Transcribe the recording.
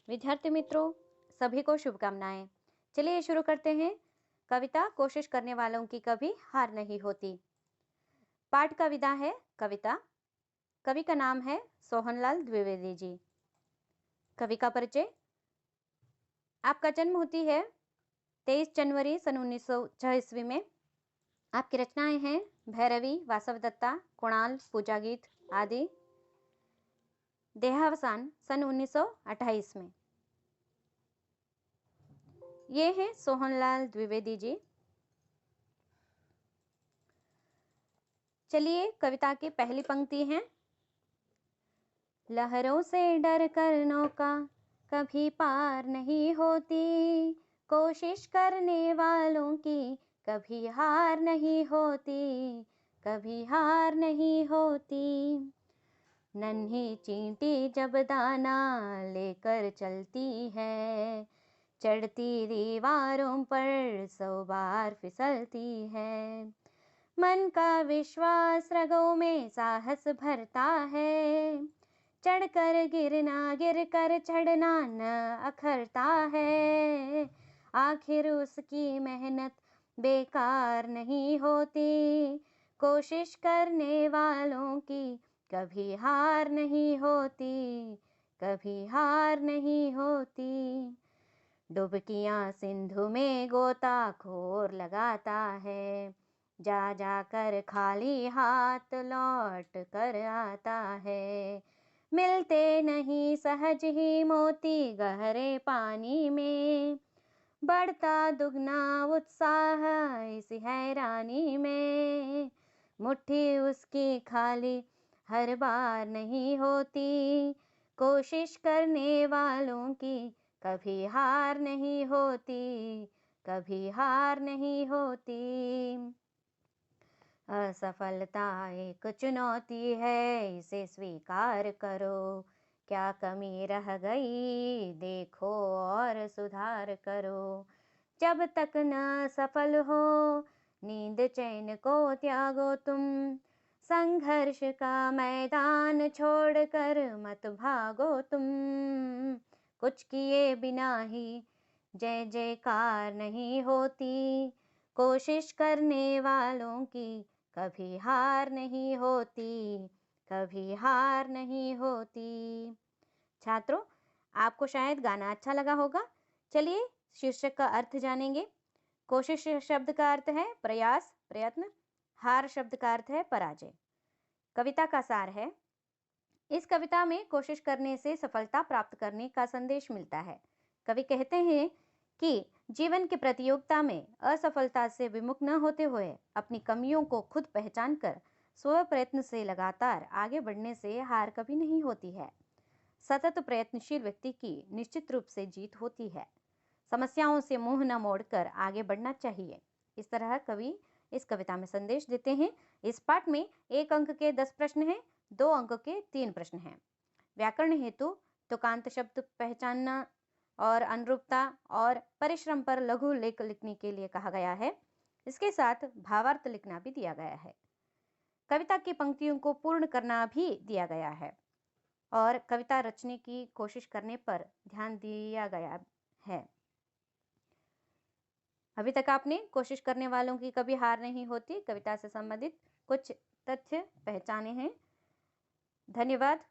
विद्यार्थी मित्रों, सभी को शुभकामनाएं। चलिए शुरू करते हैं। कविता कोशिश करने वालों की कभी हार नहीं होती। पाठ का विधा है कविता। कवि का नाम है सोहनलाल द्विवेदी जी। कवि का परिचय। आपका जन्म होती है 23 जनवरी सन 1906 ईस्वी में। आपकी रचनाएं हैं भैरवी, वासवदत्ता, कुणाल, पूजा गीत आदि। देहावसान सन 1928 में। ये है सोहनलाल द्विवेदी जी। चलिए कविता की पहली पंक्ति है। लहरों से डर कर नौका कभी पार नहीं होती, कोशिश करने वालों की कभी हार नहीं होती, कभी हार नहीं होती। नन्ही चींटी जब दाना लेकर चलती है, चढ़ती दीवारों पर 100 बार फिसलती है। मन का विश्वास रगों में साहस भरता है, चढ़कर गिरना गिर कर चढ़ना न अखरता है। आखिर उसकी मेहनत बेकार नहीं होती, कोशिश करने वालों की कभी हार नहीं होती, कभी हार नहीं होती। डुबकियां सिंधु में गोताखोर लगाता है, जा जाकर खाली हाथ लौट कर आता है। मिलते नहीं सहज ही मोती गहरे पानी में, बढ़ता दुगना उत्साह इस हैरानी में। मुट्ठी उसकी खाली हर बार नहीं होती, कोशिश करने वालों की कभी हार नहीं होती, कभी हार नहीं होती। असफलता एक चुनौती है, इसे स्वीकार करो। क्या कमी रह गई देखो और सुधार करो। जब तक न सफल हो नींद चैन को त्यागो तुम, संघर्ष का मैदान छोड़कर मत भागो तुम। कुछ किए बिना ही जय जयकार नहीं होती, कोशिश करने वालों की कभी हार नहीं होती, कभी हार नहीं होती। छात्रों, आपको शायद गाना अच्छा लगा होगा। चलिए शीर्षक का अर्थ जानेंगे। कोशिश शब्द का अर्थ है प्रयास, प्रयत्न। हार शब्द का अर्थ है पराजय। कविता का सार है। इस कविता में कोशिश करने से सफलता प्राप्त करने का संदेश मिलता है। कवि कहते हैं कि जीवन की प्रतियोगिता में असफलता से विमुख न होते हुए अपनी कमियों को खुद पहचान कर स्व प्रयत्न से लगातार आगे बढ़ने से हार कभी नहीं होती है। सतत प्रयत्नशील व्यक्ति की निश्चित रूप से जीत होती है। समस्याओं से मुंह न मोड़कर आगे बढ़ना चाहिए। इस तरह कवि इस कविता में संदेश देते हैं। इस पाठ में 1 अंक के 10 प्रश्न हैं, 2 अंक के 3 प्रश्न हैं। व्याकरण हेतु तुकांत शब्द पहचानना और अनुरूपता और परिश्रम पर लघु लेख लिखने के लिए कहा गया है। इसके साथ भावार्थ लिखना भी दिया गया है। कविता की पंक्तियों को पूर्ण करना भी दिया गया है और कविता रचने की कोशिश करने पर ध्यान दिया गया है। अभी तक आपने कोशिश करने वालों की कभी हार नहीं होती कविता से संबंधित कुछ तथ्य पहचाने हैं। धन्यवाद।